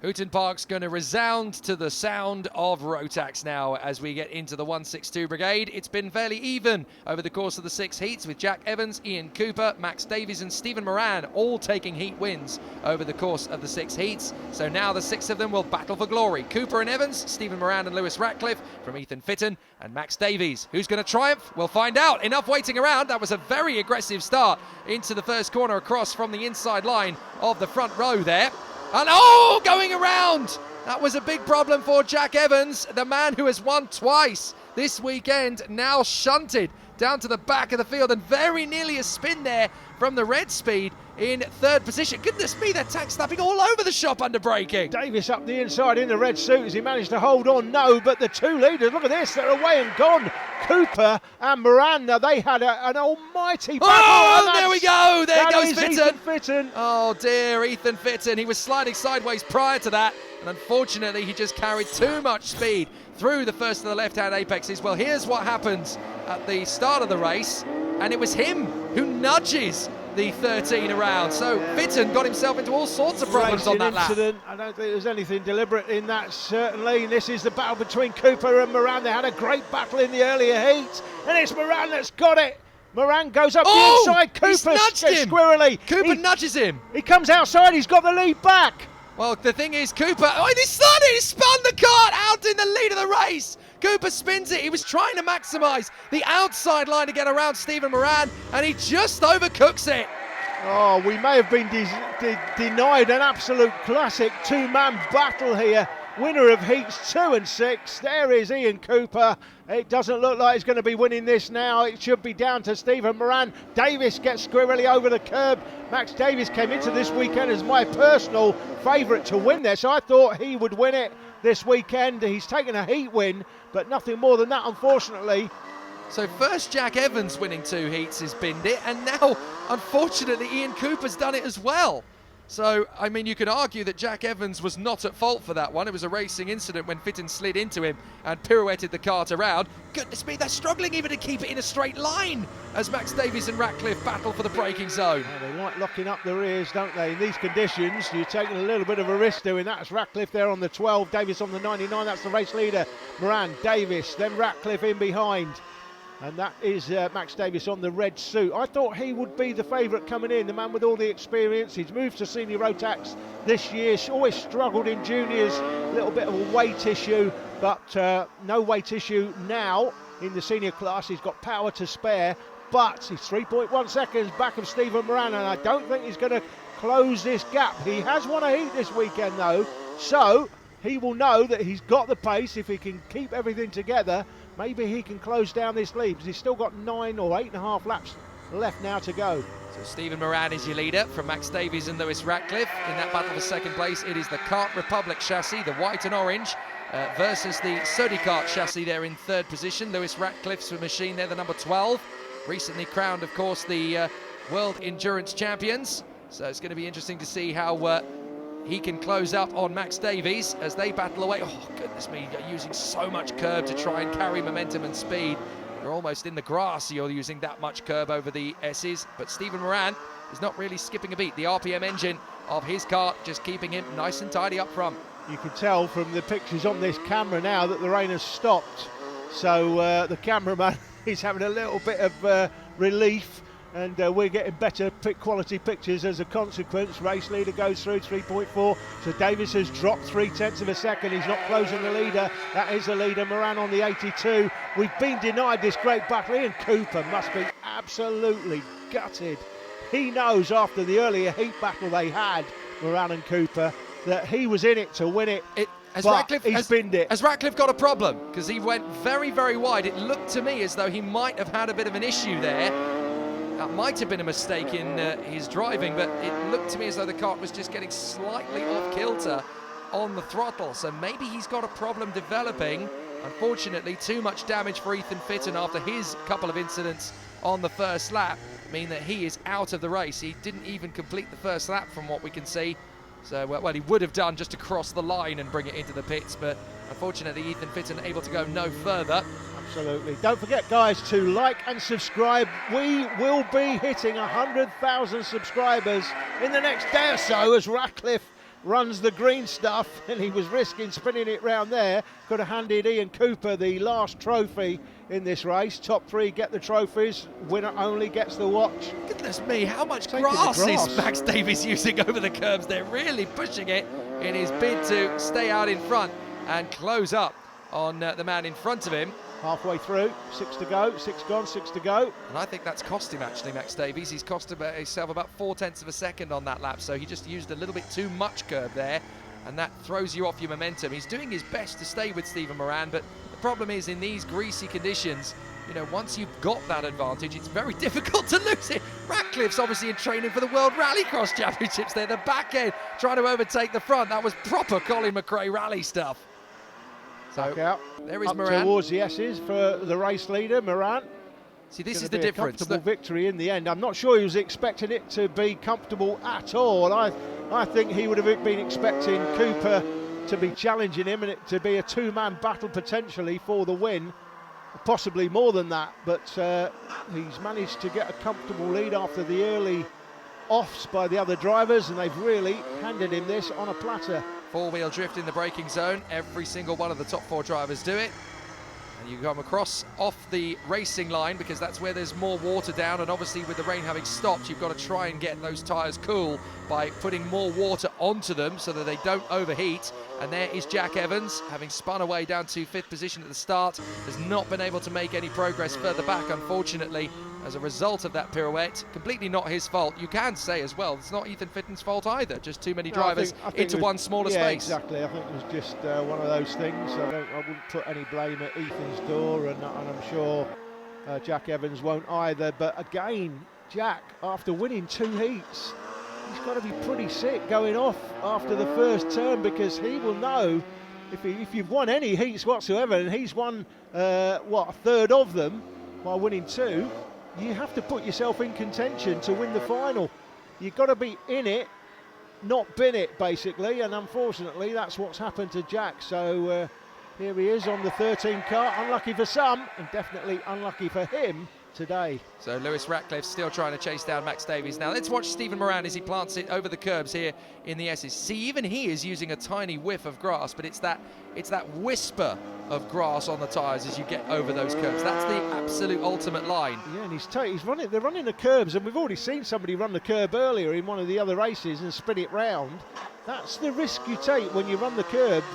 Hooton Park's going to resound to the sound of Rotax now as we get into the 162 Brigade. It's been fairly even over the course of the 6 heats with Jack Evans, Ian Cooper, Max Davies and Stephen Moran all taking heat wins over the course of the 6 heats. So now the 6 of them will battle for glory. Cooper and Evans, Stephen Moran and Lewis Ratcliffe from Ethan Fitton and Max Davies. Who's going to triumph? We'll find out. Enough waiting around. That was a very aggressive start into the first corner across from the inside line of the front row there. And going around! That was a big problem for Jack Evans, the man who has won twice this weekend, now shunted down to the back of the field and very nearly a spin there from the red speed in 3rd position. Goodness me, they're tack snapping all over the shop under braking. Davis up the inside in the red suit. Has he managed to hold on? No, but the 2 leaders, look at this, they're away and gone. Cooper and Moran, they had an almighty battle. Oh, there we go. There goes Fitton. Oh dear, Ethan Fitton. He was sliding sideways prior to that, and unfortunately he just carried too much speed through the first of the left-hand apexes. Well, here's what happens at the start of the race, and it was him who nudges the 13 around. So Fitton got himself into all sorts of problems on that lap. I don't think there's anything deliberate in that, certainly. This is the battle between Cooper and Moran. They had a great battle in the earlier heats, and it's Moran that's got it. Moran goes up the inside. Cooper nudged him. Squirrely. Cooper nudges him. He comes outside. He's got the lead back. Well, the thing is, Cooper, he spun the kart out in the lead of the race. Cooper spins it. He was trying to maximise the outside line to get around Stephen Moran, and he just overcooks it. Oh, we may have been denied an absolute classic 2-man battle here. Winner of heats 2 and 6. There is Ian Cooper. It doesn't look like he's going to be winning this now. It should be down to Stephen Moran. Davis gets squirrely over the curb. Max Davies came into this weekend as my personal favourite to win this. I thought he would win it this weekend. He's taken a heat win, but nothing more than that, unfortunately. So first Jack Evans winning 2 heats has binned it, and now, unfortunately, Ian Cooper's done it as well. So, I mean, you could argue that Jack Evans was not at fault for that one. It was a racing incident when Fitton slid into him and pirouetted the kart around. Goodness me, they're struggling even to keep it in a straight line as Max Davies and Ratcliffe battle for the braking zone. Yeah, they like locking up the rears, don't they? In these conditions, you're taking a little bit of a risk doing that. It's Ratcliffe there on the 12, Davies on the 99. That's the race leader. Moran, Davis, then Ratcliffe in behind. And that is Max Davies on the red suit. I thought he would be the favourite coming in, the man with all the experience. He's moved to senior Rotax this year. He's always struggled in juniors, a little bit of a weight issue, but no weight issue now in the senior class. He's got power to spare, but he's 3.1 seconds back of Stephen Moran, and I don't think he's going to close this gap. He has won a heat this weekend though, so he will know that he's got the pace. If he can keep everything together, maybe he can close down this lead, because he's still got 9 or 8.5 laps left now to go. So Stephen Moran is your leader from Max Davies and Lewis Ratcliffe. In that battle for second place, it is the Kart Republic chassis, the white and orange, versus the Sodi Kart chassis there in 3rd position. Lewis Ratcliffe's machine there, the number 12. Recently crowned, of course, the World Endurance Champions. So it's going to be interesting to see how he can close up on Max Davies as they battle away. Oh, goodness me, you're using so much curb to try and carry momentum and speed. You're almost in the grass, you're using that much curb over the S's. But Stephen Moran is not really skipping a beat. The RPM engine of his kart just keeping him nice and tidy up front. You can tell from the pictures on this camera now that the rain has stopped. So the cameraman is having a little bit of relief. And we're getting better quality pictures as a consequence. Race leader goes through 3.4. So Davis has dropped 0.3 of a second. He's not closing the leader. That is the leader, Moran on the 82. We've been denied this great battle. Ian Cooper must be absolutely gutted. He knows after the earlier heat battle they had, Moran and Cooper, that he was in it to win it. He's binned it. Has Ratcliffe got a problem? Because he went very, very wide. It looked to me as though he might have had a bit of an issue there. That might have been a mistake in his driving, but it looked to me as though the kart was just getting slightly off kilter on the throttle. So maybe he's got a problem developing. Unfortunately, too much damage for Ethan Fitton after his couple of incidents on the first lap mean that he is out of the race. He didn't even complete the first lap from what we can see. So, well, he would have done just to cross the line and bring it into the pits, but unfortunately, Ethan Fitton able to go no further. Absolutely. Don't forget, guys, to like and subscribe. We will be hitting 100,000 subscribers in the next day or so as Ratcliffe runs the green stuff, and he was risking spinning it round there. Could have handed Ian Cooper the last trophy in this race. Top 3 get the trophies, winner only gets the watch. Goodness me, how much Taking the grass grass. is Max Davies using over the curbs? They're really pushing it in his bid to stay out in front and close up on the man in front of him. Halfway through, 6 to go, 6 gone, 6 to go. And I think that's cost him, actually, Max Davies. He's cost himself about 0.4 of a second on that lap, so he just used a little bit too much curb there, and that throws you off your momentum. He's doing his best to stay with Stephen Moran, but the problem is in these greasy conditions, you know, once you've got that advantage, it's very difficult to lose it. Ratcliffe's obviously in training for the World Rallycross Championships there. The back end trying to overtake the front. That was proper Colin McRae rally stuff. So Back out. there is Up Moran. towards the S's for the race leader, Moran. See, this is Gonna the be difference. A comfortable victory in the end. I'm not sure he was expecting it to be comfortable at all. I think he would have been expecting Cooper to be challenging him and it to be a two-man battle potentially for the win, possibly more than that. But he's managed to get a comfortable lead after the early offs by the other drivers, and they've really handed him this on a platter. Four-wheel drift in the braking zone. Every single one of the top 4 drivers do it. And you come across off the racing line because that's where there's more water down, and obviously with the rain having stopped, you've got to try and get those tyres cool by putting more water onto them so that they don't overheat. And there is Jack Evans, having spun away down to 5th position at the start, has not been able to make any progress further back, unfortunately, as a result of that pirouette. Completely not his fault. You can say as well, it's not Ethan Fitton's fault either, just too many drivers I think into one smaller yeah, space. Exactly. I think it was just one of those things. I wouldn't put any blame at Ethan's door, and I'm sure Jack Evans won't either. But again, Jack, after winning 2 heats, he's got to be pretty sick going off after the first turn, because he will know if you've won any heats whatsoever, and he's won a third of them by winning 2, you have to put yourself in contention to win the final. You've got to be in it, not bin it, basically, and unfortunately that's what's happened to Jack. So here he is on the 13 car, unlucky for some and definitely unlucky for him today. So Lewis Ratcliffe still trying to chase down Max Davies. Now let's watch Stephen Moran as he plants it over the curbs here in the S's. See, even he is using a tiny whiff of grass, but it's that whisper of grass on the tyres as you get over those curbs. That's the absolute ultimate line. Yeah, and he's running. They're running the curbs, and we've already seen somebody run the curb earlier in one of the other races and spin it round. That's the risk you take when you run the curbs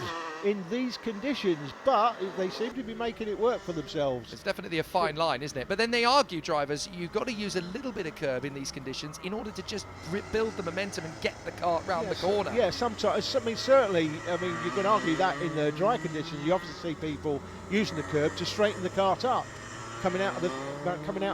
in these conditions, but they seem to be making it work for themselves. It's definitely a fine line, isn't it? But then they argue, drivers, you've got to use a little bit of curb in these conditions in order to just build the momentum and get the car round the corner. Yeah, sometimes. I mean, certainly. I mean, you can argue that in the dry conditions, you often see people using the curb to straighten the cart up, coming out of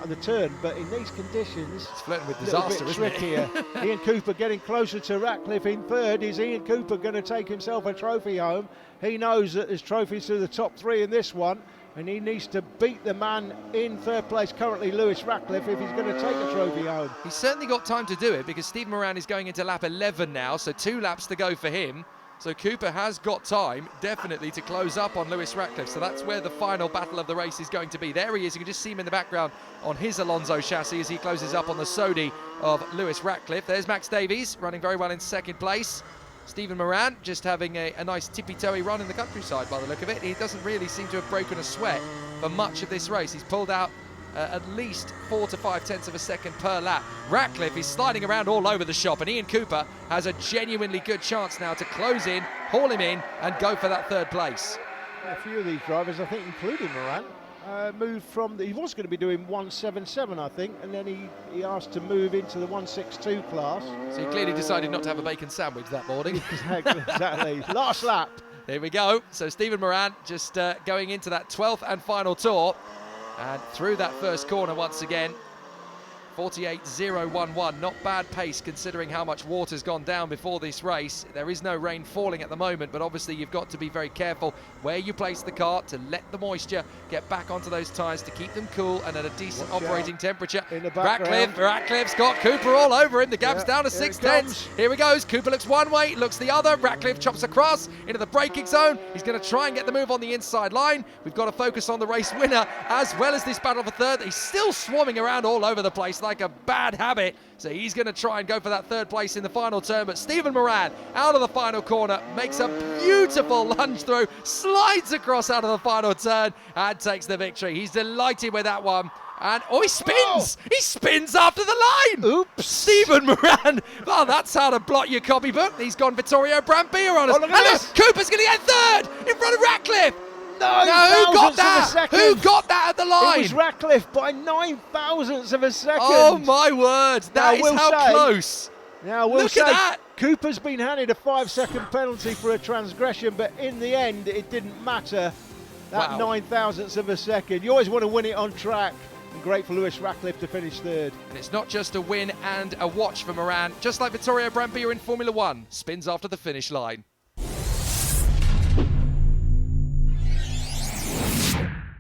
the turn. But in these conditions, it's flirting with a little disaster, bit isn't trickier. it? Ian Cooper getting closer to Ratcliffe in third. Is Ian Cooper going to take himself a trophy home? He knows that there's trophies to the top 3 in this one, and he needs to beat the man in third place, currently Lewis Ratcliffe, if he's going to take a trophy home. He's certainly got time to do it, because Stephen Moran is going into lap 11 now, so 2 laps to go for him. So Cooper has got time, definitely, to close up on Lewis Ratcliffe. So that's where the final battle of the race is going to be. There he is. You can just see him in the background on his Alonso chassis as he closes up on the Sodi of Lewis Ratcliffe. There's Max Davies, running very well in second place. Stephen Moran just having a nice tippy-toey run in the countryside by the look of it. He doesn't really seem to have broken a sweat for much of this race. He's pulled out at least 4 to 5 tenths of a second per lap. Ratcliffe is sliding around all over the shop, and Ian Cooper has a genuinely good chance now to close in, haul him in, and go for that third place. A few of these drivers, I think, including Moran, moved from he was going to be doing 177, I think, and then he asked to move into the 162 class. So he clearly decided not to have a bacon sandwich that morning. Exactly. Last lap. Here we go. So Stephen Moran just going into that 12th and final tour. And through that first corner once again, 48.011, not bad pace considering how much water's gone down before this race. There is no rain falling at the moment, but obviously you've got to be very careful where you place the car to let the moisture get back onto those tyres to keep them cool and at a decent operating temperature. In the background. Ratcliffe's got Cooper all over him. The gap's down to 6 tenths. Here he goes. Cooper looks one way, looks the other. Ratcliffe chops across into the braking zone. He's going to try and get the move on the inside line. We've got to focus on the race winner as well as this battle for third. He's still swarming around all over the place like a bad habit. So he's going to try and go for that third place in the final turn. But Stephen Moran out of the final corner makes a beautiful lunge through, slides across out of the final turn and takes the victory. He's delighted with that one. And he spins! He spins after the line! Oops! Stephen Moran! Well, that's how to blot your copybook. He's gone Vittorio Brambilla on us. Oh, look at this. Cooper's going to get third in front of Ratcliffe! No, who got thousandths of a that? second. Who got that at the line? It was Ratcliffe by 9 thousandths of a second. Oh my word! That is how close. Now we'll Look say at that. Cooper's been handed a 5-second penalty for a transgression, but in the end it didn't matter. That Wow. 9 thousandths of a second. You always want to win it on track. And great for Lewis Ratcliffe to finish third. And it's not just a win and a watch for Moran. Just like Vittorio Brambilla in Formula One, spins after the finish line.